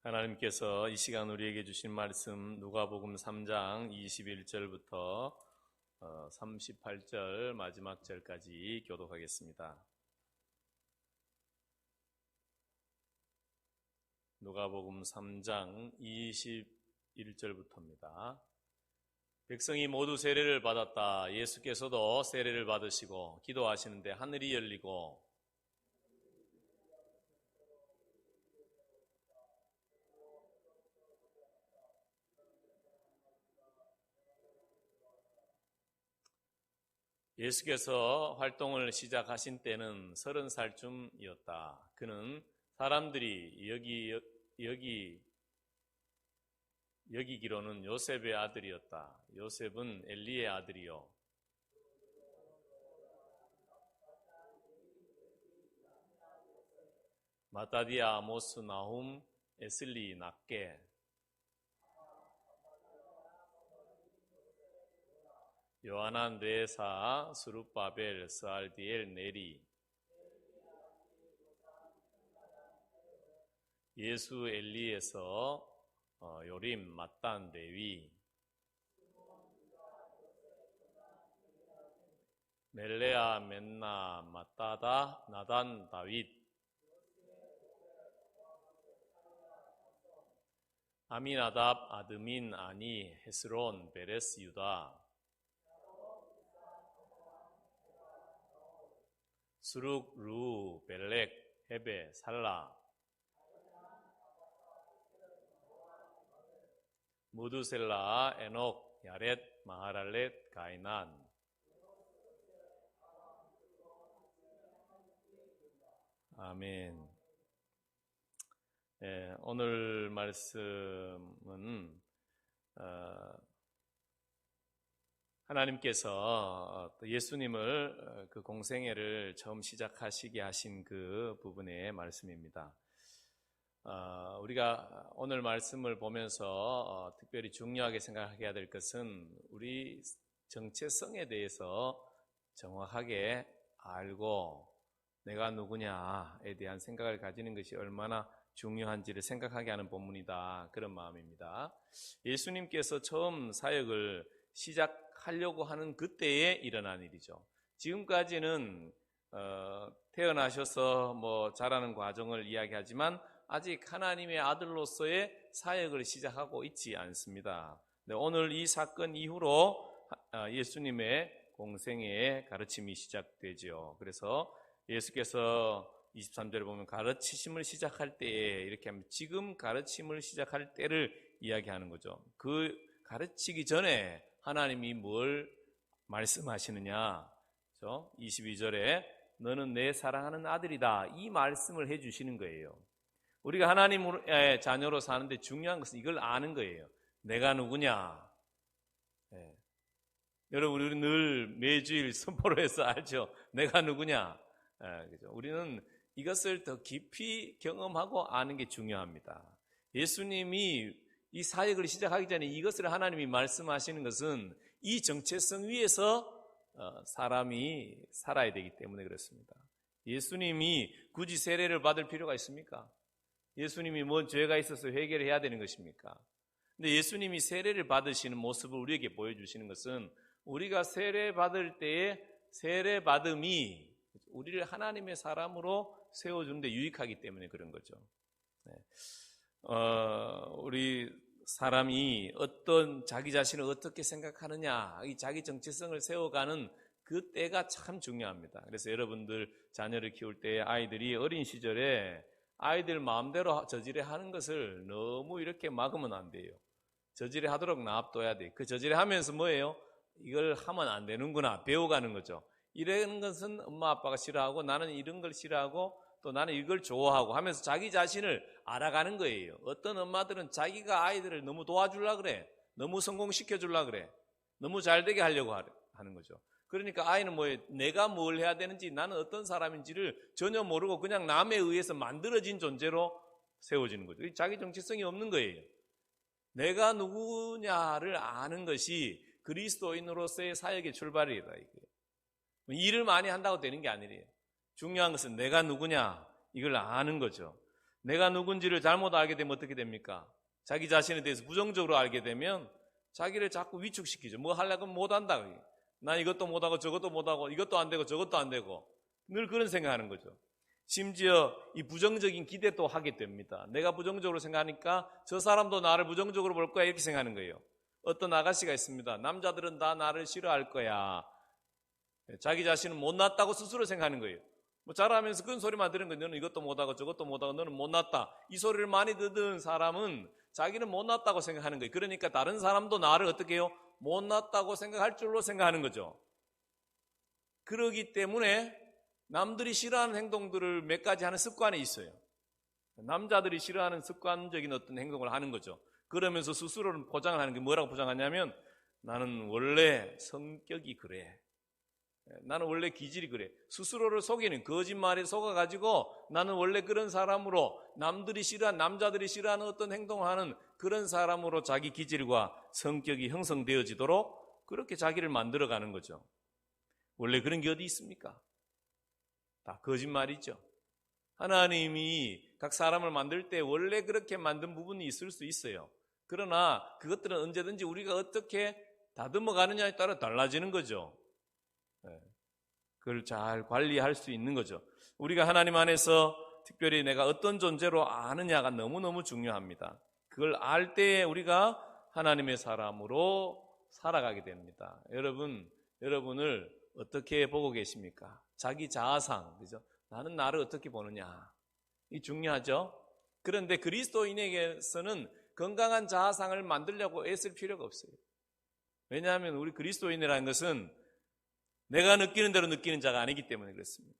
하나님께서 이 시간 우리에게 주신 말씀 누가복음 3장 21절부터 38절 마지막 절까지 교독하겠습니다. 누가복음 3장 21절부터입니다. 백성이 모두 세례를 받았다. 예수께서도 세례를 받으시고 기도하시는데 하늘이 열리고 예수께서 활동을 시작하신 때는 30살쯤이었다. 그는 사람들이 여기기로는 요셉의 아들이었다. 요셉은 엘리의 아들이요 마따디아, 아모스, 나훔, 에슬리, 낫게, 요하난, 레사, 스룹바벨, 스알디엘, 네리, 예수, 엘리에서 요림, mattan, 레위, 멜레아, 맨나, 마따다, 나단, 다윗, 아미나답, 아드민, 아니, 헤스론, 베레스, 유다, 수룩, 루, 벨렉, 헤베, 살라, 무두셀라, 에녹, 야렛, 마하랄렛, 가이난. 아멘. 오늘 말씀은 하나님께서 예수님을 그 공생애를 처음 시작하시게 하신 그 부분의 말씀입니다. 우리가 오늘 말씀을 보면서 특별히 중요하게 생각해야 될 것은 우리 정체성에 대해서 정확하게 알고 내가 누구냐에 대한 생각을 가지는 것이 얼마나 중요한지를 생각하게 하는 본문이다. 그런 마음입니다. 예수님께서 처음 사역을 시작하려고 하는 그때에 일어난 일이죠. 지금까지는 태어나셔서 자라는 과정을 이야기하지만 아직 하나님의 아들로서의 사역을 시작하고 있지 않습니다. 오늘 이 사건 이후로 예수님의 공생애의 가르침이 시작되죠. 그래서 예수께서 23절에 보면 가르치심을 시작할 때에 이렇게 하면 지금 가르침을 시작할 때를 이야기하는 거죠. 그 가르치기 전에 하나님이 뭘 말씀하시느냐? 22절에 너는 내 사랑하는 아들이다. 이 말씀을 해주시는 거예요. 우리가 하나님의 자녀로 사는데 중요한 것은 이걸 아는 거예요. 내가 누구냐? 여러분, 우리 늘 매주일 선포로 해서 알죠? 내가 누구냐? 그죠? 우리는 이것을 더 깊이 경험하고 아는 게 중요합니다. 예수님이 이 사역을 시작하기 전에 이것을 하나님이 말씀하시는 것은 이 정체성 위에서 사람이 살아야 되기 때문에 그렇습니다. 예수님이 굳이 세례를 받을 필요가 있습니까? 예수님이 뭔 죄가 있어서 회개를 해야 되는 것입니까? 근데 예수님이 세례를 받으시는 모습을 우리에게 보여주시는 것은 우리가 세례 받을 때에 세례 받음이 우리를 하나님의 사람으로 세워주는데 유익하기 때문에 그런 거죠. 우리 사람이 어떤 자기 자신을 어떻게 생각하느냐, 이 자기 정체성을 세워가는 그 때가 참 중요합니다. 그래서 여러분들 자녀를 키울 때 아이들이 어린 시절에 아이들 마음대로 저지레 하는 것을 너무 이렇게 막으면 안 돼요. 저지레 하도록 놔둬야 돼요. 그 저지레 하면서 뭐예요? 이걸 하면 안 되는구나 배워가는 거죠. 이런 것은 엄마 아빠가 싫어하고 나는 이런 걸 싫어하고 또 나는 이걸 좋아하고 하면서 자기 자신을 알아가는 거예요. 어떤 엄마들은 자기가 아이들을 너무 도와주려고 그래. 너무 성공시켜주려고 그래. 너무 잘되게 하려고 하는 거죠. 그러니까 아이는 뭐예요? 내가 뭘 해야 되는지 나는 어떤 사람인지를 전혀 모르고 그냥 남에 의해서 만들어진 존재로 세워지는 거죠. 자기 정체성이 없는 거예요. 내가 누구냐를 아는 것이 그리스도인으로서의 사역의 출발이다. 일을 많이 한다고 되는 게 아니래요. 중요한 것은 내가 누구냐 이걸 아는 거죠. 내가 누군지를 잘못 알게 되면 어떻게 됩니까? 자기 자신에 대해서 부정적으로 알게 되면 자기를 자꾸 위축시키죠. 뭐 하려고 못한다. 난 이것도 못하고 저것도 못하고 이것도 안 되고 저것도 안 되고 늘 그런 생각하는 거죠. 심지어 이 부정적인 기대도 하게 됩니다. 내가 부정적으로 생각하니까 저 사람도 나를 부정적으로 볼 거야 이렇게 생각하는 거예요. 어떤 아가씨가 있습니다. 남자들은 다 나를 싫어할 거야. 자기 자신은 못났다고 스스로 생각하는 거예요. 뭐 자라면서 그런 소리만 들은 거예요. 너는 이것도 못하고 저것도 못하고 너는 못났다. 이 소리를 많이 듣는 사람은 자기는 못났다고 생각하는 거예요. 그러니까 다른 사람도 나를 어떻게 해요? 못났다고 생각할 줄로 생각하는 거죠. 그러기 때문에 남들이 싫어하는 행동들을 몇 가지 하는 습관이 있어요. 남자들이 싫어하는 습관적인 어떤 행동을 하는 거죠. 그러면서 스스로를 포장을 하는 게 뭐라고 포장하냐면 나는 원래 성격이 그래. 나는 원래 기질이 그래. 스스로를 속이는 거짓말에 속아가지고 나는 원래 그런 사람으로 남들이 싫어하는 남자들이 싫어하는 어떤 행동을 하는 그런 사람으로 자기 기질과 성격이 형성되어지도록 그렇게 자기를 만들어가는 거죠. 원래 그런 게 어디 있습니까? 다 거짓말이죠. 하나님이 각 사람을 만들 때 원래 그렇게 만든 부분이 있을 수 있어요. 그러나 그것들은 언제든지 우리가 어떻게 다듬어 가느냐에 따라 달라지는 거죠. 그걸 잘 관리할 수 있는 거죠. 우리가 하나님 안에서 특별히 내가 어떤 존재로 아느냐가 너무너무 중요합니다. 그걸 알 때에 우리가 하나님의 사람으로 살아가게 됩니다. 여러분을 어떻게 보고 계십니까? 자기 자아상, 그죠? 나는 나를 어떻게 보느냐. 이 중요하죠? 그런데 그리스도인에게서는 건강한 자아상을 만들려고 애쓸 필요가 없어요. 왜냐하면 우리 그리스도인이라는 것은 내가 느끼는 대로 느끼는 자가 아니기 때문에 그렇습니다.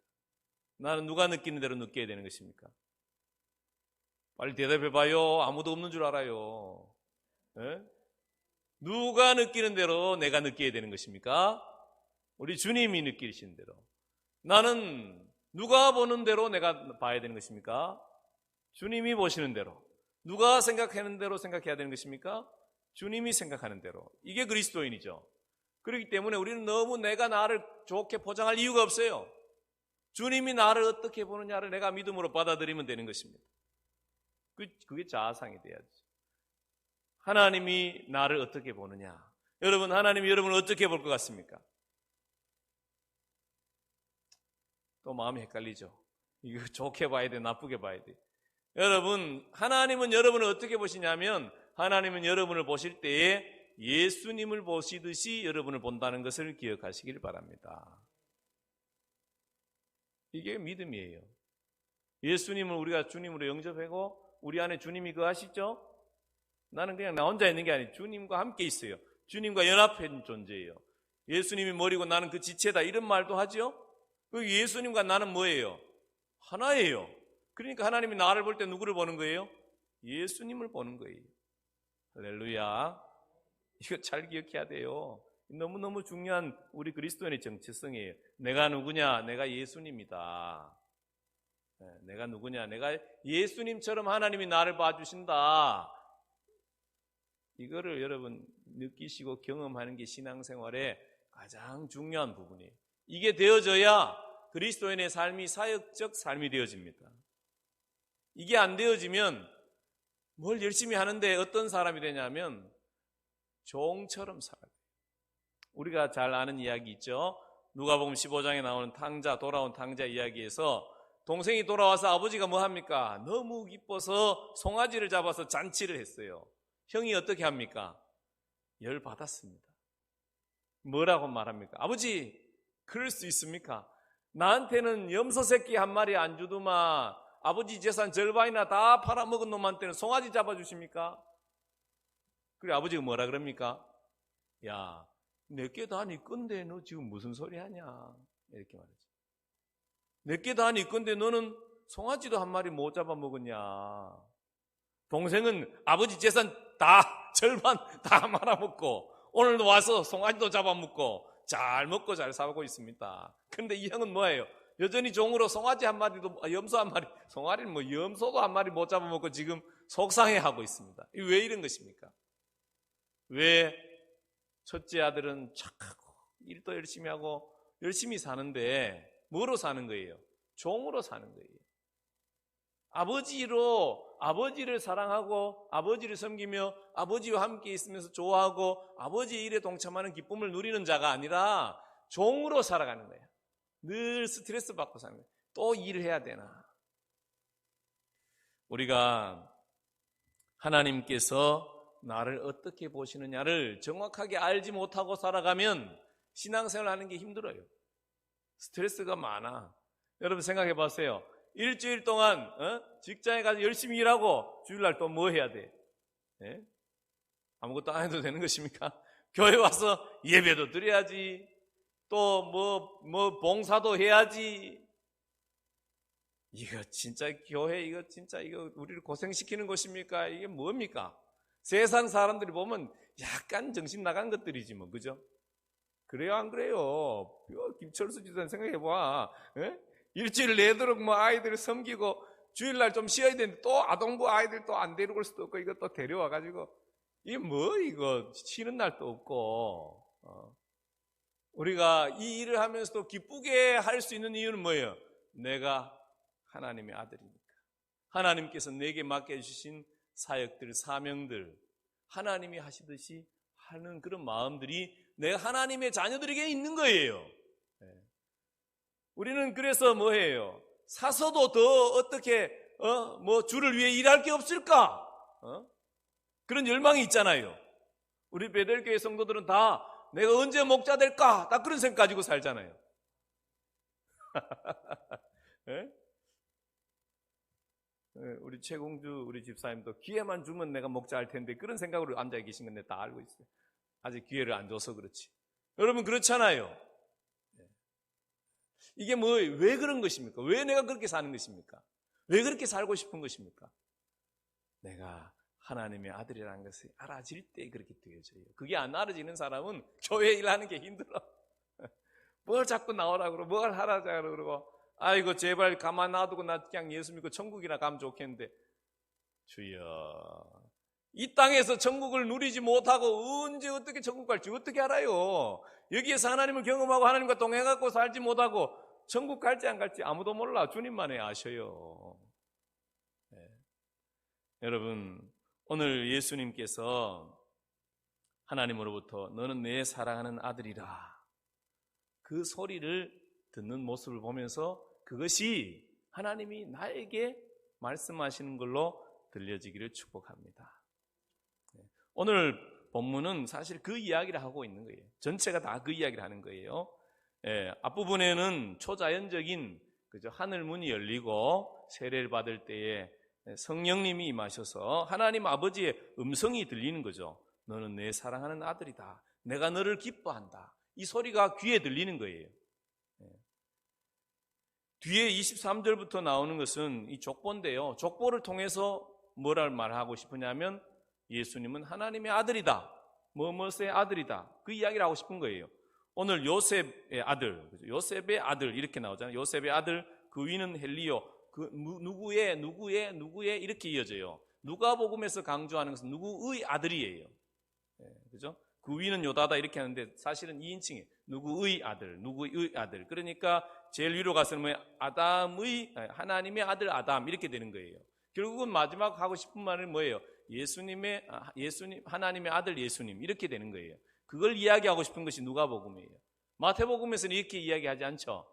나는 누가 느끼는 대로 느껴야 되는 것입니까? 빨리 대답해봐요. 아무도 없는 줄 알아요. 네? 누가 느끼는 대로 내가 느껴야 되는 것입니까? 우리 주님이 느끼시는 대로. 나는 누가 보는 대로 내가 봐야 되는 것입니까? 주님이 보시는 대로. 누가 생각하는 대로 생각해야 되는 것입니까? 주님이 생각하는 대로. 이게 그리스도인이죠. 그렇기 때문에 우리는 너무 내가 나를 좋게 포장할 이유가 없어요. 주님이 나를 어떻게 보느냐를 내가 믿음으로 받아들이면 되는 것입니다. 그게 자아상이 돼야죠. 하나님이 나를 어떻게 보느냐. 여러분, 하나님이 여러분을 어떻게 볼 것 같습니까? 또 마음이 헷갈리죠. 이거 좋게 봐야 돼, 나쁘게 봐야 돼. 여러분, 하나님은 여러분을 어떻게 보시냐면 하나님은 여러분을 보실 때에 예수님을 보시듯이 여러분을 본다는 것을 기억하시길 바랍니다. 이게 믿음이에요. 예수님을 우리가 주님으로 영접하고 우리 안에 주님이 거하시죠? 나는 그냥 나 혼자 있는 게 아니에요. 주님과 함께 있어요. 주님과 연합한 존재예요. 예수님이 머리고 나는 그 지체다 이런 말도 하죠? 예수님과 나는 뭐예요? 하나예요. 그러니까 하나님이 나를 볼 때 누구를 보는 거예요? 예수님을 보는 거예요. 할렐루야. 이거 잘 기억해야 돼요. 너무너무 중요한 우리 그리스도인의 정체성이에요. 내가 누구냐? 내가 예수님이다. 내가 누구냐? 내가 예수님처럼 하나님이 나를 봐주신다. 이거를 여러분 느끼시고 경험하는 게 신앙생활의 가장 중요한 부분이에요. 이게 되어져야 그리스도인의 삶이 사역적 삶이 되어집니다. 이게 안 되어지면 뭘 열심히 하는데 어떤 사람이 되냐면 종처럼 살아요. 우리가 잘 아는 이야기 있죠. 누가복음 15장에 나오는 돌아온 탕자 이야기에서 동생이 돌아와서 아버지가 뭐 합니까? 너무 기뻐서 송아지를 잡아서 잔치를 했어요. 형이 어떻게 합니까? 열 받았습니다. 뭐라고 말합니까? 아버지, 그럴 수 있습니까? 나한테는 염소 새끼 한 마리 안 주더만 아버지 재산 절반이나 다 팔아먹은 놈한테는 송아지 잡아주십니까? 그래 아버지가 뭐라 그럽니까? 야, 내게 다 네 건데 너 지금 무슨 소리 하냐? 이렇게 말하죠. 내게 다 네 건데 너는 송아지도 한 마리 못 잡아먹었냐? 동생은 아버지 재산 다 절반 다 말아먹고 오늘도 와서 송아지도 잡아먹고 잘 먹고 잘 살고 있습니다. 그런데 이 형은 뭐예요? 여전히 종으로 송아지 한 마리도 염소 한 마리, 송아지는 뭐 염소도 한 마리 못 잡아먹고 지금 속상해하고 있습니다. 이게 왜 이런 것입니까? 왜 첫째 아들은 착하고 일도 열심히 하고 열심히 사는데 뭐로 사는 거예요? 종으로 사는 거예요. 아버지를 사랑하고 아버지를 섬기며 아버지와 함께 있으면서 좋아하고 아버지의 일에 동참하는 기쁨을 누리는 자가 아니라 종으로 살아가는 거예요. 늘 스트레스 받고 사는 거예요. 또 일을 해야 되나. 우리가 하나님께서 나를 어떻게 보시느냐를 정확하게 알지 못하고 살아가면 신앙생활 하는 게 힘들어요. 스트레스가 많아. 여러분 생각해 보세요. 일주일 동안 직장에 가서 열심히 일하고 주일날 또 뭐 해야 돼? 예? 아무것도 안 해도 되는 것입니까? 교회 와서 예배도 드려야지. 또 뭐 봉사도 해야지. 이거 진짜 교회 이거 우리를 고생시키는 것입니까? 이게 뭡니까? 세상 사람들이 보면 약간 정신 나간 것들이지 뭐, 그죠? 그래요 안 그래요? 김철수 지사님 생각해봐. 예? 일주일 내도록 뭐 아이들을 섬기고 주일날 좀 쉬어야 되는데 또 아동부 아이들 또 안 데리고 올 수도 없고 이거 또 데려와가지고 이게 뭐 이거 쉬는 날도 없고. 우리가 이 일을 하면서도 기쁘게 할 수 있는 이유는 뭐예요? 내가 하나님의 아들이니까. 하나님께서 내게 맡겨주신 사역들, 사명들 하나님이 하시듯이 하는 그런 마음들이 내가 하나님의 자녀들에게 있는 거예요. 우리는 그래서 뭐해요? 사서도 더 어떻게 뭐 주를 위해 일할 게 없을까? 그런 열망이 있잖아요. 우리 베델교회 성도들은 다 내가 언제 목자 될까? 다 그런 생각 가지고 살잖아요. 우리 최공주 우리 집사님도 기회만 주면 내가 목자 할 텐데 그런 생각으로 앉아 계신 건데 다 알고 있어요. 아직 기회를 안 줘서 그렇지. 여러분 그렇잖아요. 이게 왜 그런 것입니까? 왜 내가 그렇게 사는 것입니까? 왜 그렇게 살고 싶은 것입니까? 내가 하나님의 아들이라는 것을 알아질 때 그렇게 되어져요. 그게 안 알아지는 사람은 교회 일하는 게 힘들어. 뭘 자꾸 나오라고 그러고 뭘 하라고 그러고 아이고 제발 가만 놔두고 나 그냥 예수 믿고 천국이나 가면 좋겠는데 주여 이 땅에서 천국을 누리지 못하고 언제 어떻게 천국 갈지 어떻게 알아요? 여기에서 하나님을 경험하고 하나님과 동행하고 살지 못하고 천국 갈지 안 갈지 아무도 몰라. 주님만이 아셔요. 여러분 오늘 예수님께서 하나님으로부터 너는 내 사랑하는 아들이라 그 소리를 듣는 모습을 보면서 그것이 하나님이 나에게 말씀하시는 걸로 들려지기를 축복합니다. 오늘 본문은 사실 그 이야기를 하고 있는 거예요. 전체가 다 그 이야기를 하는 거예요. 앞부분에는 초자연적인 그죠? 하늘 문이 열리고 세례를 받을 때에 성령님이 임하셔서 하나님 아버지의 음성이 들리는 거죠. 너는 내 사랑하는 아들이다. 내가 너를 기뻐한다. 이 소리가 귀에 들리는 거예요. 뒤에 23절부터 나오는 것은 이 족보인데요. 족보를 통해서 뭐를 말하고 싶으냐면 예수님은 하나님의 아들이다. 뭐뭐의 아들이다. 그 이야기를 하고 싶은 거예요. 오늘 요셉의 아들, 요셉의 아들 이렇게 나오잖아요. 요셉의 아들, 그 위는 헬리오, 그 누구의 이렇게 이어져요. 누가복음에서 강조하는 것은 누구의 아들이에요. 그죠? 그 위는 요다다 이렇게 하는데 사실은 2인칭이에요. 누구의 아들. 그러니까 제일 위로 가서는 아담의 하나님의 아들 아담 이렇게 되는 거예요. 결국은 마지막 하고 싶은 말은 뭐예요? 예수님 하나님의 아들 예수님 이렇게 되는 거예요. 그걸 이야기하고 싶은 것이 누가복음이에요. 마태복음에서는 이렇게 이야기하지 않죠.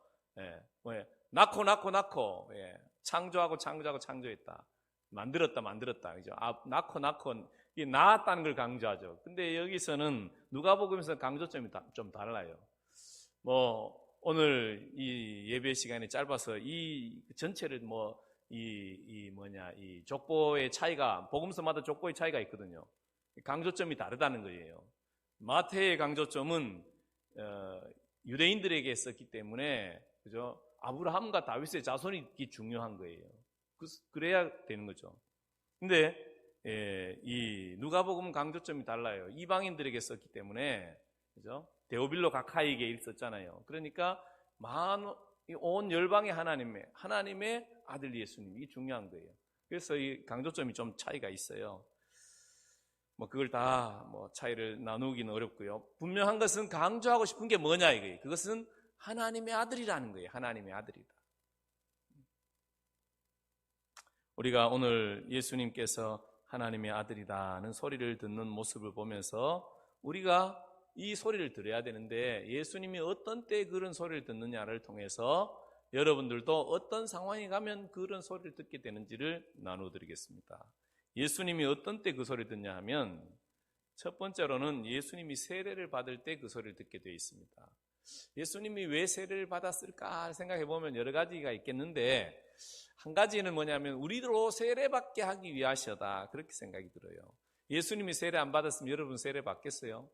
낳고 창조하고 창조했다. 만들었다. 그죠? 낳고 이게 낳았다는 걸 강조하죠. 근데 여기서는 누가복음에서 강조점이 좀 달라요. 오늘 이 예배 시간이 짧아서 이 전체를 이 족보의 차이가 복음서마다 족보의 차이가 있거든요. 강조점이 다르다는 거예요. 마태의 강조점은 유대인들에게 썼기 때문에 그죠? 아브라함과 다윗의 자손이 중요한 거예요. 그래야 되는 거죠. 근데 이 누가복음 강조점이 달라요. 이방인들에게 썼기 때문에 그죠? 데오빌로 가카이에게 있었잖아요. 그러니까 온 열방의 하나님의 아들 예수님이 중요한 거예요. 그래서 이 강조점이 좀 차이가 있어요. 그걸 다 차이를 나누기는 어렵고요. 분명한 것은 강조하고 싶은 게 뭐냐 이거예요. 그것은 하나님의 아들이라는 거예요. 하나님의 아들이다. 우리가 오늘 예수님께서 하나님의 아들이다는 소리를 듣는 모습을 보면서 우리가 이 소리를 들어야 되는데 예수님이 어떤 때 그런 소리를 듣느냐를 통해서 여러분들도 어떤 상황에 가면 그런 소리를 듣게 되는지를 나누어 드리겠습니다. 예수님이 어떤 때 그 소리를 듣냐 하면 첫 번째로는 예수님이 세례를 받을 때 그 소리를 듣게 되어 있습니다. 예수님이 왜 세례를 받았을까 생각해 보면 여러 가지가 있겠는데 한 가지는 뭐냐면 우리로 세례받게 하기 위하셔다 그렇게 생각이 들어요. 예수님이 세례 안 받았으면 여러분 세례 받겠어요?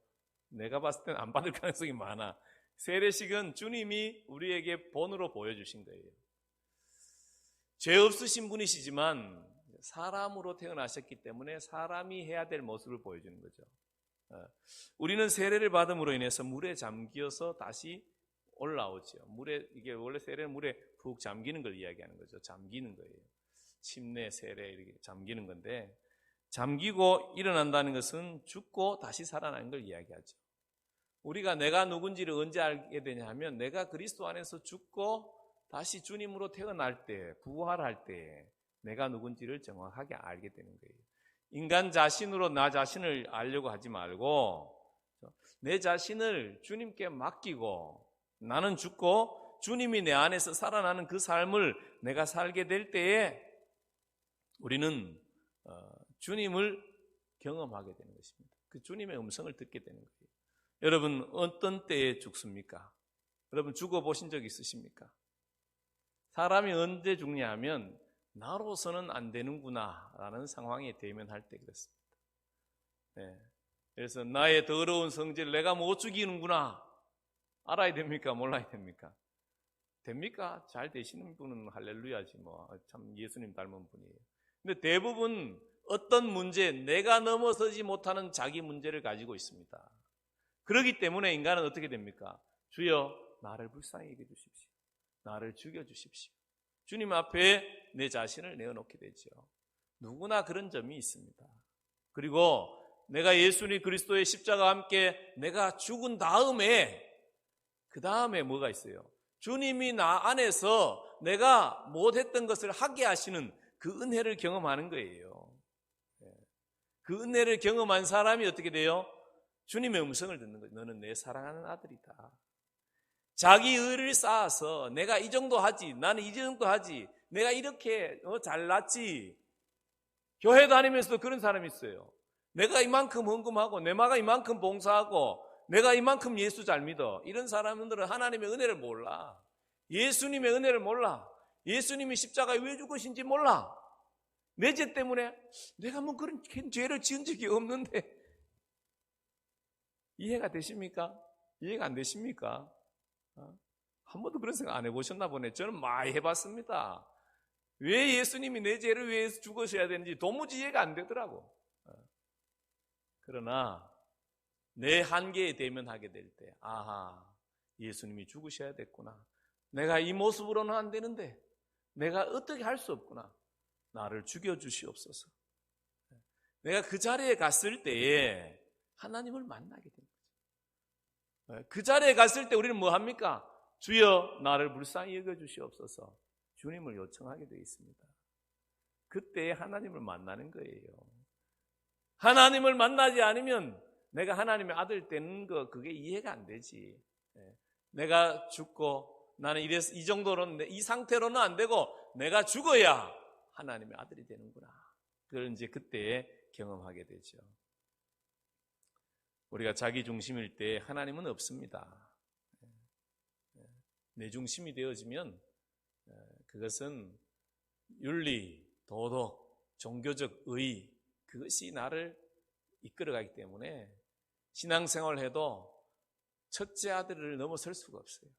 내가 봤을 때는 안 받을 가능성이 많아. 세례식은 주님이 우리에게 본으로 보여주신 거예요. 죄 없으신 분이시지만 사람으로 태어나셨기 때문에 사람이 해야 될 모습을 보여주는 거죠. 우리는 세례를 받음으로 인해서 물에 잠기어서 다시 올라오죠. 이게 원래 세례는 물에 푹 잠기는 걸 이야기하는 거죠. 잠기는 거예요. 침례, 세례 이렇게 잠기는 건데 잠기고 일어난다는 것은 죽고 다시 살아나는 걸 이야기하죠. 우리가 내가 누군지를 언제 알게 되냐 하면 내가 그리스도 안에서 죽고 다시 주님으로 태어날 때, 부활할 때 내가 누군지를 정확하게 알게 되는 거예요. 인간 자신으로 나 자신을 알려고 하지 말고 내 자신을 주님께 맡기고 나는 죽고 주님이 내 안에서 살아나는 그 삶을 내가 살게 될 때에 우리는 주님을 경험하게 되는 것입니다. 그 주님의 음성을 듣게 되는 거예요. 여러분 어떤 때에 죽습니까? 여러분 죽어보신 적 있으십니까? 사람이 언제 죽냐 하면 나로서는 안 되는구나 라는 상황에 대면할 때 그렇습니다. 네. 그래서 나의 더러운 성질 내가 못 죽이는구나 알아야 됩니까? 몰라야 됩니까? 됩니까? 잘 되시는 분은 할렐루야지 참 예수님 닮은 분이에요. 근데 대부분 어떤 문제 내가 넘어서지 못하는 자기 문제를 가지고 있습니다. 그렇기 때문에 인간은 어떻게 됩니까? 주여 나를 불쌍히 여겨주십시오. 나를 죽여주십시오. 주님 앞에 내 자신을 내어놓게 되죠. 누구나 그런 점이 있습니다. 그리고 내가 예수님 그리스도의 십자가와 함께 내가 죽은 다음에 그 다음에 뭐가 있어요? 주님이 나 안에서 내가 못했던 것을 하게 하시는 그 은혜를 경험하는 거예요. 그 은혜를 경험한 사람이 어떻게 돼요? 주님의 음성을 듣는 거예요. 너는 내 사랑하는 아들이다. 자기 의를 쌓아서 내가 이 정도 하지, 나는 이 정도 하지, 내가 이렇게 잘났지. 교회 다니면서도 그런 사람이 있어요. 내가 이만큼 헌금하고 내가 이만큼 봉사하고 내가 이만큼 예수 잘 믿어. 이런 사람들은 하나님의 은혜를 몰라. 예수님의 은혜를 몰라. 예수님이 십자가에 왜 죽으신지 몰라. 내 죄 때문에 내가 그런 죄를 지은 적이 없는데 이해가 되십니까? 이해가 안 되십니까? 한 번도 그런 생각 안 해보셨나 보네. 저는 많이 해봤습니다. 왜 예수님이 내 죄를 위해서 죽으셔야 되는지 도무지 이해가 안 되더라고. 그러나 내 한계에 대면하게 될 때 아하 예수님이 죽으셔야 됐구나. 내가 이 모습으로는 안 되는데 내가 어떻게 할 수 없구나. 나를 죽여주시옵소서. 내가 그 자리에 갔을 때에 하나님을 만나게 됩니다. 그 자리에 갔을 때 우리는 뭐 합니까? 주여 나를 불쌍히 여겨주시옵소서. 주님을 요청하게 되어 있습니다. 그때 하나님을 만나는 거예요. 하나님을 만나지 않으면 내가 하나님의 아들 되는 거 그게 이해가 안 되지. 내가 죽고 나는 이 정도로는 이 상태로는 안 되고 내가 죽어야 하나님의 아들이 되는구나. 그걸 이제 그때 경험하게 되죠. 우리가 자기 중심일 때 하나님은 없습니다. 내 중심이 되어지면 그것은 윤리, 도덕, 종교적 의 그것이 나를 이끌어가기 때문에 신앙생활을 해도 첫째 아들을 넘어설 수가 없어요.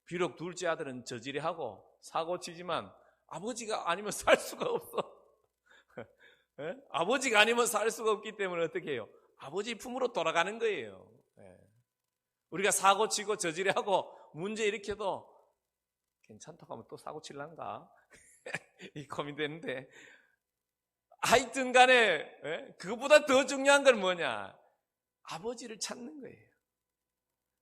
비록 둘째 아들은 저지레하고 사고치지만 아버지가 아니면 살 수가 없어. 아버지가 아니면 살 수가 없기 때문에 어떻게 해요? 아버지 품으로 돌아가는 거예요. 우리가 사고치고 저지레하고 문제 일으켜도 괜찮다고 하면 또 사고칠란가? 이 고민되는데 하여튼 간에 그거보다 더 중요한 건 뭐냐? 아버지를 찾는 거예요.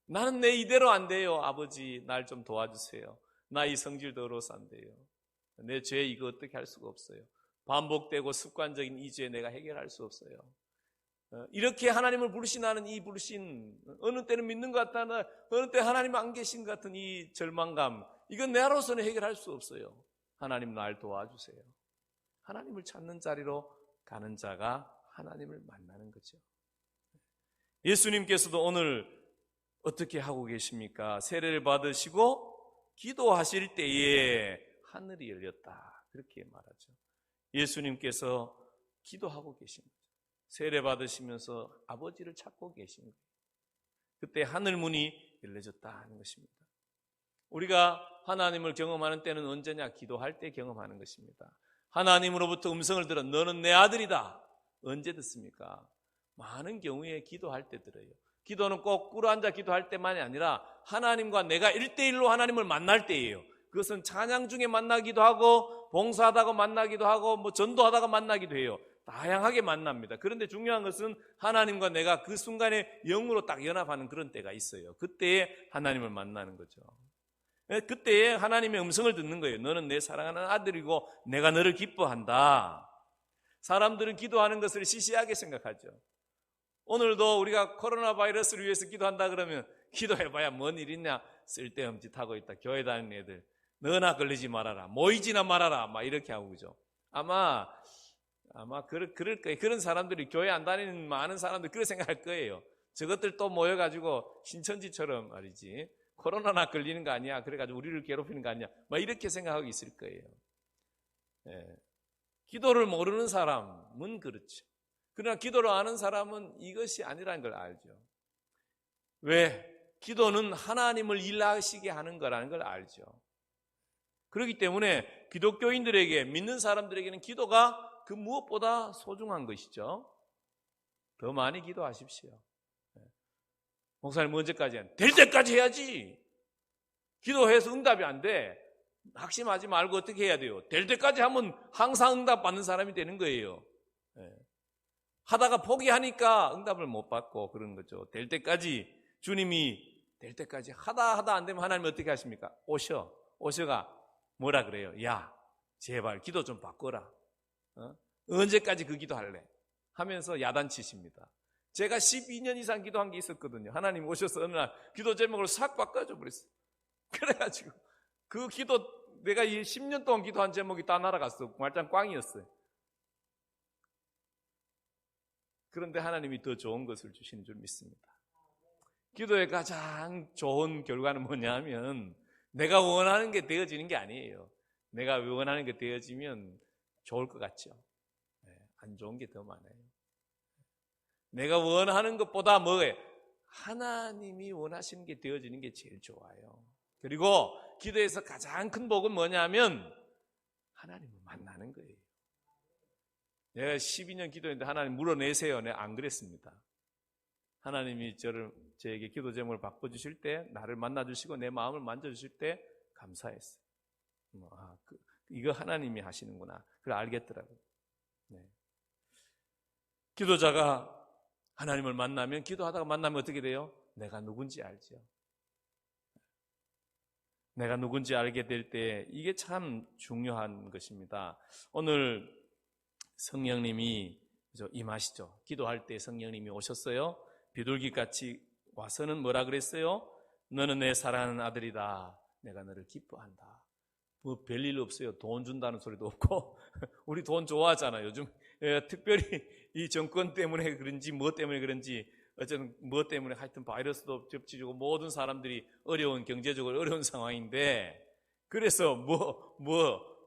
나는 내 이대로 안 돼요. 아버지 날 좀 도와주세요. 나 이 성질 더러워서 안 돼요. 내 죄 이거 어떻게 할 수가 없어요. 반복되고 습관적인 이 죄 내가 해결할 수 없어요. 이렇게 하나님을 불신하는 이 불신, 어느 때는 믿는 것 같다, 어느 때 하나님 안 계신 것 같은 이 절망감, 이건 나로서는 해결할 수 없어요. 하나님 날 도와주세요. 하나님을 찾는 자리로 가는 자가 하나님을 만나는 거죠. 예수님께서도 오늘 어떻게 하고 계십니까? 세례를 받으시고 기도하실 때에 하늘이 열렸다, 그렇게 말하죠. 예수님께서 기도하고 계신 거죠. 세례 받으시면서 아버지를 찾고 계신 거예요. 그때 하늘문이 열려졌다는 것입니다. 우리가 하나님을 경험하는 때는 언제냐? 기도할 때 경험하는 것입니다. 하나님으로부터 음성을 들어 너는 내 아들이다. 언제 듣습니까? 많은 경우에 기도할 때 들어요. 기도는 꼭 꿇어앉아 기도할 때만이 아니라 하나님과 내가 1대1로 하나님을 만날 때예요. 그것은 찬양 중에 만나기도 하고 봉사하다가 만나기도 하고 전도하다가 만나기도 해요. 다양하게 만납니다. 그런데 중요한 것은 하나님과 내가 그 순간에 영으로 딱 연합하는 그런 때가 있어요. 그때에 하나님을 만나는 거죠. 그때에 하나님의 음성을 듣는 거예요. 너는 내 사랑하는 아들이고 내가 너를 기뻐한다. 사람들은 기도하는 것을 시시하게 생각하죠. 오늘도 우리가 코로나 바이러스를 위해서 기도한다 그러면 기도해봐야 뭔 일 있냐? 쓸데없는 하고 있다. 교회 다니는 애들 너나 걸리지 말아라, 모이지나 말아라, 막 이렇게 하고 그죠. 아마 그럴 거예요. 그런 사람들이 교회 안 다니는 많은 사람들 그렇게 생각할 거예요. 저것들 또 모여가지고 신천지처럼 말이지 코로나나 걸리는 거 아니야? 그래가지고 우리를 괴롭히는 거 아니야? 막 이렇게 생각하고 있을 거예요. 기도를 모르는 사람은 그렇죠. 그러나 기도를 아는 사람은 이것이 아니라는 걸 알죠. 왜? 기도는 하나님을 일하시게 하는 거라는 걸 알죠. 그렇기 때문에 기독교인들에게, 믿는 사람들에게는 기도가 그 무엇보다 소중한 것이죠. 더 많이 기도하십시오. 목사님 언제까지 될 때까지 해야지. 기도해서 응답이 안 돼. 낙심하지 말고 어떻게 해야 돼요? 될 때까지 하면 항상 응답 받는 사람이 되는 거예요. 하다가 포기하니까 응답을 못 받고 그런 거죠. 될 때까지, 주님이 될 때까지 하다 안 되면 하나님 어떻게 하십니까? 오셔가 뭐라 그래요? 야, 제발 기도 좀 바꿔라. 언제까지 그 기도할래? 하면서 야단치십니다. 제가 12년 이상 기도한 게 있었거든요. 하나님 오셔서 어느 날 기도 제목을 싹 바꿔줘 버렸어요. 그래가지고 그 기도, 내가 이 10년 동안 기도한 제목이 다 날아갔어. 말짱 꽝이었어요. 그런데 하나님이 더 좋은 것을 주시는 줄 믿습니다. 기도의 가장 좋은 결과는 뭐냐면 내가 원하는 게 되어지는 게 아니에요. 내가 원하는 게 되어지면 좋을 것 같죠. 안 좋은 게 더 많아요. 내가 원하는 것보다 뭐예요? 하나님이 원하시는 게 되어지는 게 제일 좋아요. 그리고 기도에서 가장 큰 복은 뭐냐면 하나님을 만나는 거예요. 내가 12년 기도했는데 하나님 물어내세요. 내가 안 그랬습니다. 하나님이 저에게 기도 제목을 바꿔주실 때, 나를 만나주시고 내 마음을 만져주실 때 감사했어요. 이거 하나님이 하시는구나. 그걸 알겠더라고요. 네. 기도자가 하나님을 만나면, 기도하다가 만나면 어떻게 돼요? 내가 누군지 알죠. 내가 누군지 알게 될 때 이게 참 중요한 것입니다. 오늘 성령님이 임하시죠. 기도할 때 성령님이 오셨어요. 비둘기같이 와서는 뭐라 그랬어요? 너는 내 사랑하는 아들이다. 내가 너를 기뻐한다. 뭐 별일 없어요. 돈 준다는 소리도 없고 우리 돈 좋아하잖아요. 요즘 특별히 이 정권 때문에 그런지 뭐 때문에 그런지 어쨌든 뭐 때문에 하여튼 바이러스도 접치고 모든 사람들이 어려운, 경제적으로 어려운 상황인데, 그래서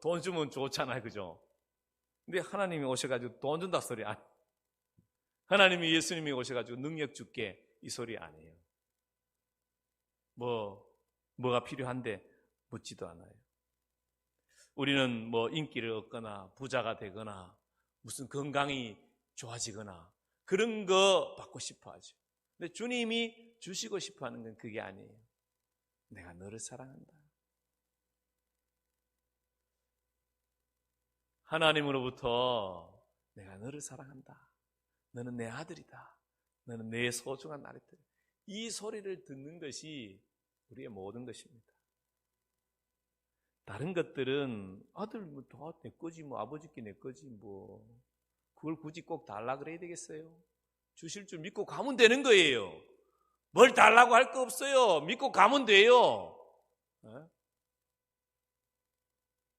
돈 주면 좋잖아요. 그죠? 근데 하나님이 오셔가지고 돈 준다 소리 안, 하나님이, 예수님이 오셔가지고 능력 줄게 이 소리 아니에요. 뭐가 필요한데 묻지도 않아요. 우리는 인기를 얻거나 부자가 되거나 무슨 건강이 좋아지거나 그런 거 받고 싶어 하죠. 근데 주님이 주시고 싶어 하는 건 그게 아니에요. 내가 너를 사랑한다. 하나님으로부터 내가 너를 사랑한다. 너는 내 아들이다. 너는 내 소중한 아들이다. 이 소리를 듣는 것이 우리의 모든 것입니다. 다른 것들은 아들 뭐 내 거지 뭐 아버지께 내 거지 뭐 그걸 굳이 꼭 달라 그래야 되겠어요? 주실 줄 믿고 가면 되는 거예요. 뭘 달라고 할 거 없어요. 믿고 가면 돼요.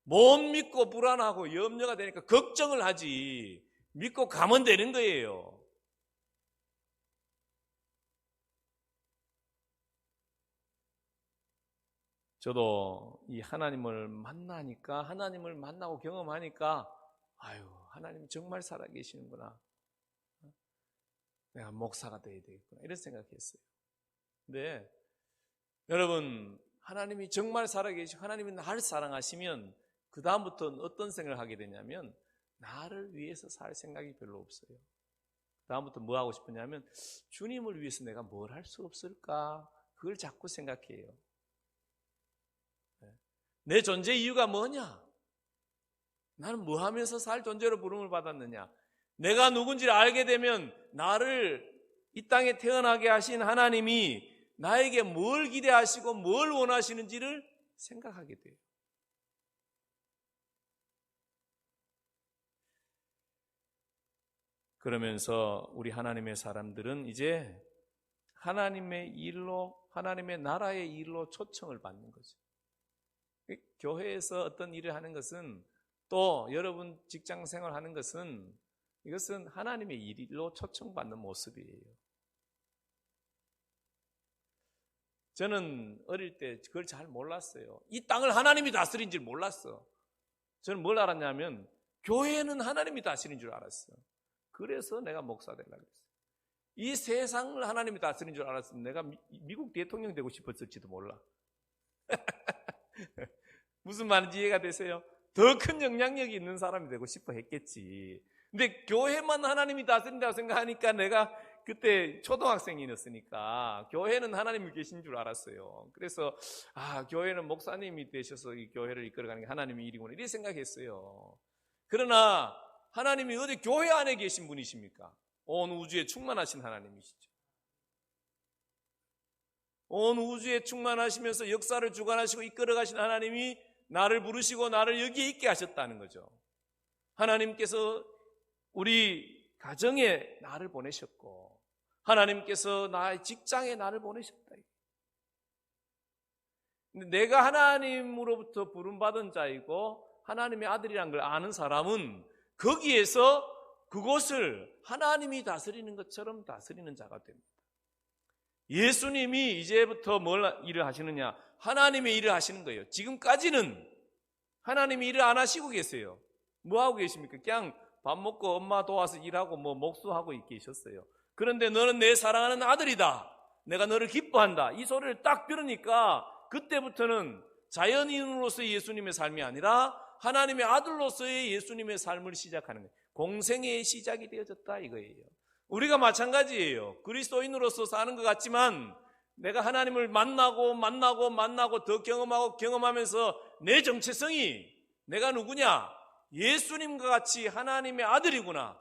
못 믿고 불안하고 염려가 되니까 걱정을 하지 믿고 가면 되는 거예요. 저도 이 하나님을 만나니까 하나님을 만나고 경험하니까 아유 하나님이 정말 살아계시는구나. 내가 목사가 돼야 되겠구나 이런 생각했어요. 근데 여러분 하나님이 정말 살아계시고 하나님이 나를 사랑하시면 그 다음부터는 어떤 생각을 하게 되냐면 나를 위해서 살 생각이 별로 없어요. 다음부터 뭐 하고 싶으냐면 주님을 위해서 내가 뭘 할 수 없을까 그걸 자꾸 생각해요. 내 존재 이유가 뭐냐? 나는 뭐 하면서 살 존재로 부름을 받았느냐? 내가 누군지를 알게 되면 나를 이 땅에 태어나게 하신 하나님이 나에게 뭘 기대하시고 뭘 원하시는지를 생각하게 돼요. 그러면서 우리 하나님의 사람들은 이제 하나님의 일로, 하나님의 나라의 일로 초청을 받는 거죠. 교회에서 어떤 일을 하는 것은 또 여러분 직장 생활하는 것은 이것은 하나님의 일로 초청받는 모습이에요. 저는 어릴 때 그걸 잘 몰랐어요. 이 땅을 하나님이 다스린 줄 몰랐어. 저는 뭘 알았냐면 교회는 하나님이 다스린 줄 알았어. 그래서 내가 목사 되려고 했어요. 이 세상을 하나님이 다스린 줄 알았으면 내가 미국 대통령 되고 싶었을지도 몰라. 무슨 말인지 이해가 되세요? 더 큰 영향력이 있는 사람이 되고 싶어 했겠지. 근데 교회만 하나님이 다스린다고 생각하니까 내가 그때 초등학생이었으니까 교회는 하나님이 계신 줄 알았어요. 그래서 교회는 목사님이 되셔서 이 교회를 이끌어가는 게 하나님의 일이구나 이렇게 생각했어요. 그러나 하나님이 어디 교회 안에 계신 분이십니까? 온 우주에 충만하신 하나님이시죠. 온 우주에 충만하시면서 역사를 주관하시고 이끌어가신 하나님이 나를 부르시고 나를 여기에 있게 하셨다는 거죠. 하나님께서 우리 가정에 나를 보내셨고 하나님께서 나의 직장에 나를 보내셨다. 근데 내가 하나님으로부터 부름받은 자이고 하나님의 아들이라는 걸 아는 사람은 거기에서 그곳을 하나님이 다스리는 것처럼 다스리는 자가 됩니다. 예수님이 이제부터 뭘 일을 하시느냐? 하나님의 일을 하시는 거예요. 지금까지는 하나님이 일을 안 하시고 계세요. 뭐 하고 계십니까? 그냥 밥 먹고 엄마 도와서 일하고 목수하고 계셨어요. 그런데 너는 내 사랑하는 아들이다. 내가 너를 기뻐한다. 이 소리를 딱 들으니까 그때부터는 자연인으로서의 예수님의 삶이 아니라 하나님의 아들로서의 예수님의 삶을 시작하는 거예요. 공생의 시작이 되어졌다 이거예요. 우리가 마찬가지예요. 그리스도인으로서 사는 것 같지만 내가 하나님을 만나고 더 경험하면서 내 정체성이 내가 누구냐? 예수님과 같이 하나님의 아들이구나.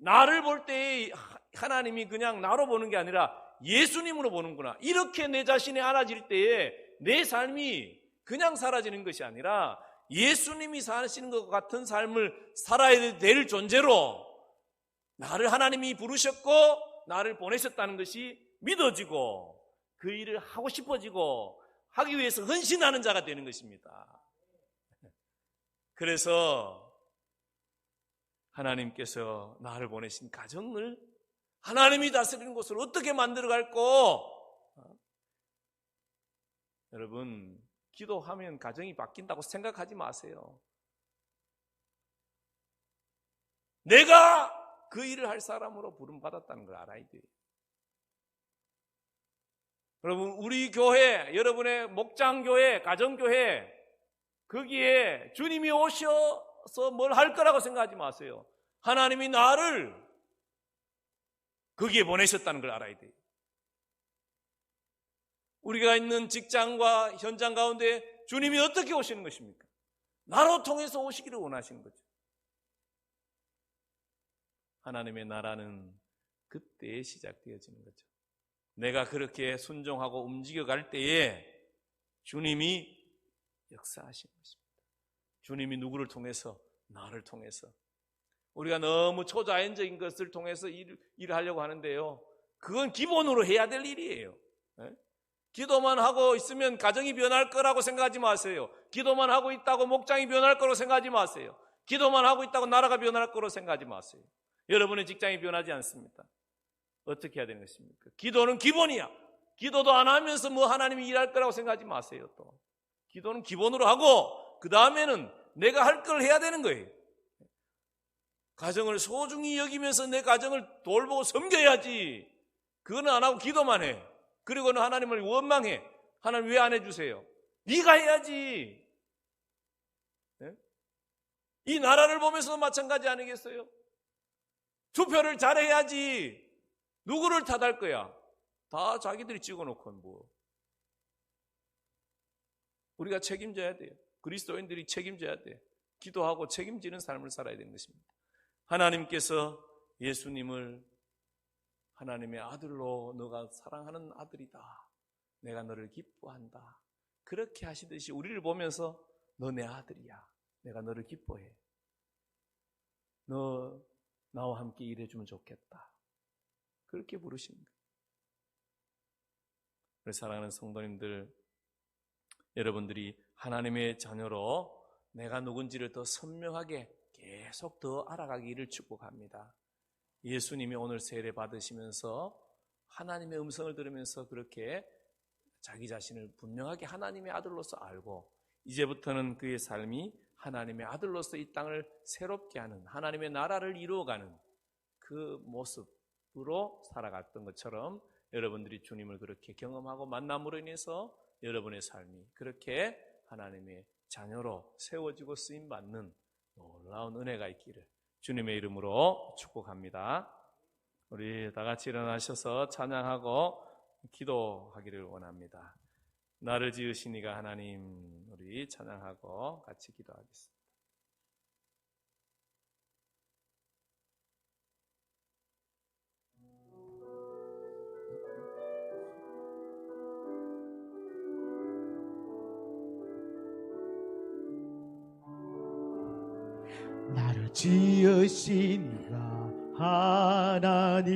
나를 볼 때 하나님이 그냥 나로 보는 게 아니라 예수님으로 보는구나. 이렇게 내 자신이 알아질 때에 내 삶이 그냥 사라지는 것이 아니라 예수님이 사시는 것 같은 삶을 살아야 될 존재로 나를 하나님이 부르셨고 나를 보내셨다는 것이 믿어지고 그 일을 하고 싶어지고 하기 위해서 헌신하는 자가 되는 것입니다. 그래서 하나님께서 나를 보내신 가정을 하나님이 다스리는 곳을 어떻게 만들어갈고? 여러분 기도하면 가정이 바뀐다고 생각하지 마세요. 내가 그 일을 할 사람으로 부름받았다는 걸 알아야 돼요. 여러분 우리 교회, 여러분의 목장교회, 가정교회 거기에 주님이 오셔서 뭘 할 거라고 생각하지 마세요. 하나님이 나를 거기에 보내셨다는 걸 알아야 돼요. 우리가 있는 직장과 현장 가운데 주님이 어떻게 오시는 것입니까? 나로 통해서 오시기를 원하시는 거죠. 하나님의 나라는 그때에 시작되어지는 거죠. 내가 그렇게 순종하고 움직여갈 때에 주님이 역사하신 것입니다. 주님이 누구를 통해서? 나를 통해서. 우리가 너무 초자연적인 것을 통해서 일을 하려고 하는데요, 그건 기본으로 해야 될 일이에요. 기도만 하고 있으면 가정이 변할 거라고 생각하지 마세요. 기도만 하고 있다고 목장이 변할 거라고 생각하지 마세요. 기도만 하고 있다고 나라가 변할 거라고 생각하지 마세요. 여러분의 직장이 변하지 않습니다. 어떻게 해야 되는 것입니까? 기도는 기본이야. 기도도 안 하면서 뭐 하나님이 일할 거라고 생각하지 마세요. 또 기도는 기본으로 하고 그 다음에는 내가 할 걸 해야 되는 거예요. 가정을 소중히 여기면서 내 가정을 돌보고 섬겨야지. 그거는 안 하고 기도만 해. 그리고는 하나님을 원망해. 하나님 왜 안 해주세요? 네가 해야지. 네? 이 나라를 보면서도 마찬가지 아니겠어요? 투표를 잘해야지. 누구를 탓할 거야? 다 자기들이 찍어놓고 뭐. 우리가 책임져야 돼요. 그리스도인들이 책임져야 돼요. 기도하고 책임지는 삶을 살아야 되는 것입니다. 하나님께서 예수님을 하나님의 아들로 너가 사랑하는 아들이다. 내가 너를 기뻐한다. 그렇게 하시듯이 우리를 보면서 너 내 아들이야. 내가 너를 기뻐해. 너 나와 함께 일해주면 좋겠다. 그렇게 부르시는 거예요. 우리 사랑하는 성도님들, 여러분들이 하나님의 자녀로 내가 누군지를 더 선명하게 계속 더 알아가기를 축복합니다. 예수님이 오늘 세례 받으시면서 하나님의 음성을 들으면서 그렇게 자기 자신을 분명하게 하나님의 아들로서 알고 이제부터는 그의 삶이 하나님의 아들로서 이 땅을 새롭게 하는 하나님의 나라를 이루어가는 그 모습으로 살아갔던 것처럼 여러분들이 주님을 그렇게 경험하고 만남으로 인해서 여러분의 삶이 그렇게 하나님의 자녀로 세워지고 쓰임받는 놀라운 은혜가 있기를 주님의 이름으로 축복합니다. 우리 다 같이 일어나셔서 찬양하고 기도하기를 원합니다. 나를 지으신 이가 하나님, 우리 찬양하고 같이 기도하겠습니다. 나를 지으신 이가 하나님,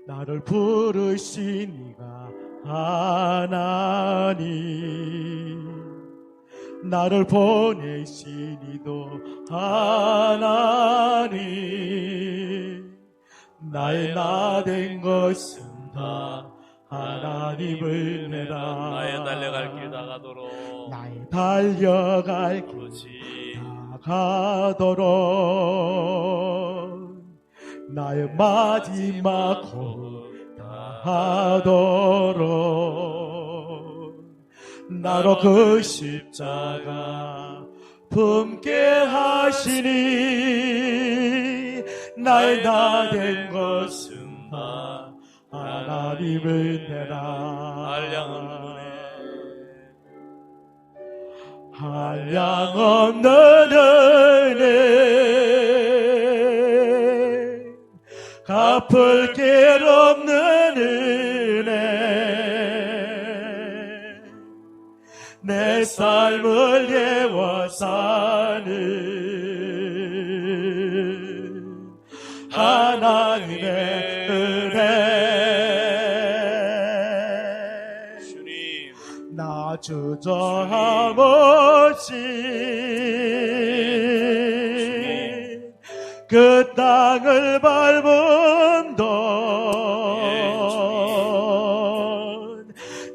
나를 부르신 이가 하나님, 나를 보내신 이도 하나님, 나의 나 된 것은 다 하나님 은혜라. 나의 달려갈 길 다가도록 나의 달려갈 길 다가도록 나의 마지막 호흡 다하도록 나로 그 십자가 품게 하시니 나의 나 된 것은 다 하나님 은혜라. 한량없는 은혜, 갚을 길 없는 은혜, 내 삶을 예워 사는 하나님의 은혜. 주님, 나 주저함 없이 그 땅을 밟은 돈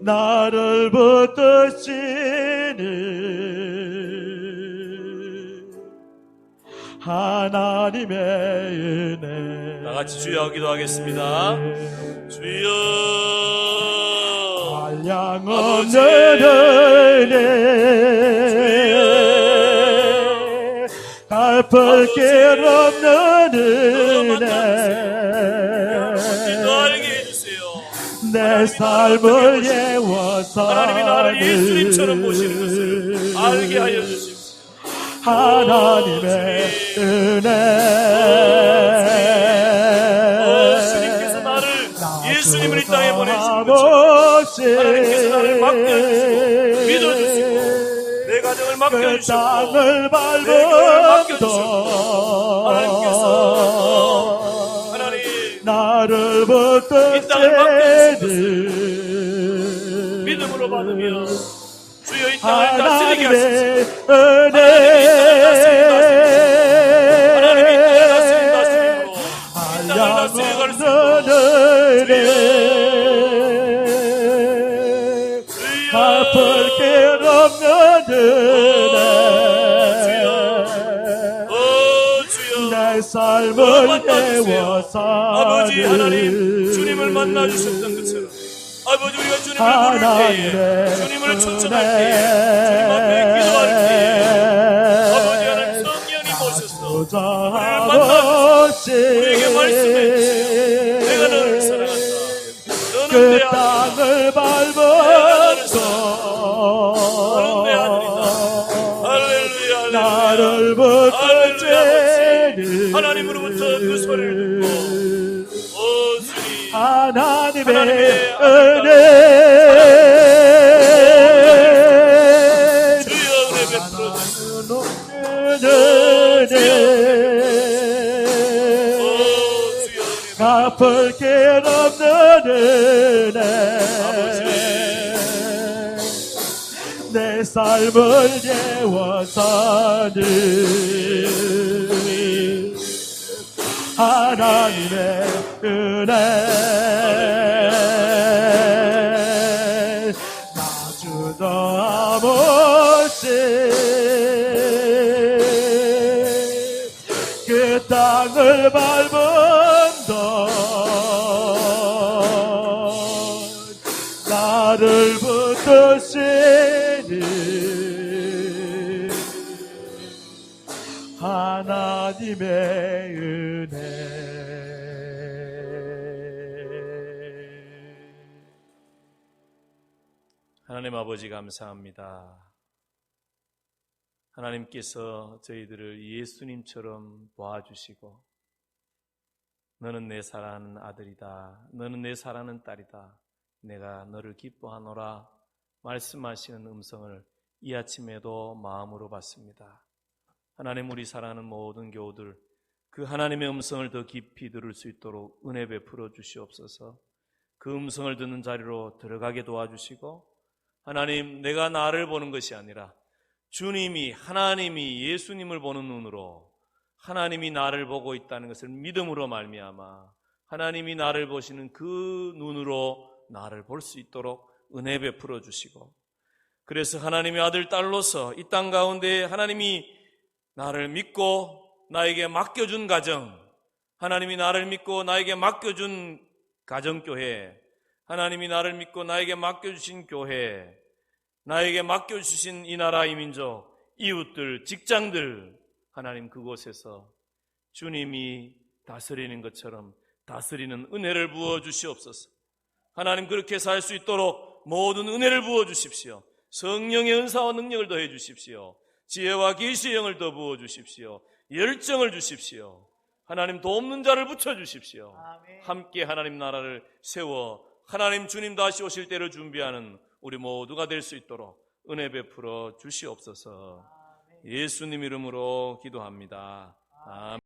나를 붙드시는 하나님의 은혜. 다 같이 주여 기도하겠습니다. 주여, 한량없는 은혜, 갚을 길 없는 은혜, 더 알게 해주세요. 내 삶을 예워 하나님이 나를 사는 예수님처럼 보시는 것을 알게 하여 주십시오. 하나님의 은혜. 주님께서 나를 예수님을 이 땅에 보내신 것처럼 하나님께서 나를 맡겨주시고 맡겨주셨고 땅을 내게 맡겨주셨고 밟음도 하나님 나를 붙드시니 이 땅을 맡겨주신 믿음으로 받으며 주여 이 땅을 다스리게 하나님의 하소서. 은혜 하나님이 이 땅을 다스림으로 이 땅을 다스려갈 수 있도록 갚을 길 없는 은혜 내 삶을 깨워서 아버지 하나님 주님을 만나주셨던 것처럼 아버지 우리가 주님을 부를 때에 주님을 초청할 때에 주님 앞에 기도할 때에 아버지 하나님 성령이 모셔서 우리를 만나주시고 우리에게 말씀해 주세요. 내가 너를 사랑한다. 너는 그 내 아들이다. 땅을 너는 내 아들이다. 밟아서 할렐루야 할렐루야. 나를 할렐루야. 붙드시니 하나님으로부터 그 소리를 듣고 오 주님 하나님의 하나님의 은혜 주여 은혜 베풀어 주시고 갚을 길 없는 은혜 내 삶을 예워서는 하나님의 은혜 나 주도 아버지 그 땅을 밟은던 나를 붙드시니 하나님의 은혜 하나님 아버지 감사합니다. 하나님께서 저희들을 예수님처럼 도와주시고 너는 내 사랑하는 아들이다. 너는 내 사랑하는 딸이다. 내가 너를 기뻐하노라 말씀하시는 음성을 이 아침에도 마음으로 받습니다. 하나님 우리 사랑하는 모든 교우들 그 하나님의 음성을 더 깊이 들을 수 있도록 은혜 베풀어 주시옵소서. 그 음성을 듣는 자리로 들어가게 도와주시고 하나님 내가 나를 보는 것이 아니라 주님이 하나님이 예수님을 보는 눈으로 하나님이 나를 보고 있다는 것을 믿음으로 말미암아 하나님이 나를 보시는 그 눈으로 나를 볼 수 있도록 은혜 베풀어 주시고 그래서 하나님의 아들 딸로서 이 땅 가운데 하나님이 나를 믿고 나에게 맡겨준 가정 하나님이 나를 믿고 나에게 맡겨준 가정교회 하나님이 나를 믿고 나에게 맡겨주신 교회 나에게 맡겨주신 이 나라 이 민족 이웃들 직장들 하나님 그곳에서 주님이 다스리는 것처럼 다스리는 은혜를 부어주시옵소서. 하나님 그렇게 살 수 있도록 모든 은혜를 부어주십시오. 성령의 은사와 능력을 더해 주십시오. 지혜와 계시의 영을 더 부어주십시오. 열정을 주십시오. 하나님 돕는 자를 붙여주십시오. 함께 하나님 나라를 세워 하나님 주님 다시 오실 때를 준비하는 우리 모두가 될 수 있도록 은혜 베풀어 주시옵소서. 예수님 이름으로 기도합니다. 아멘.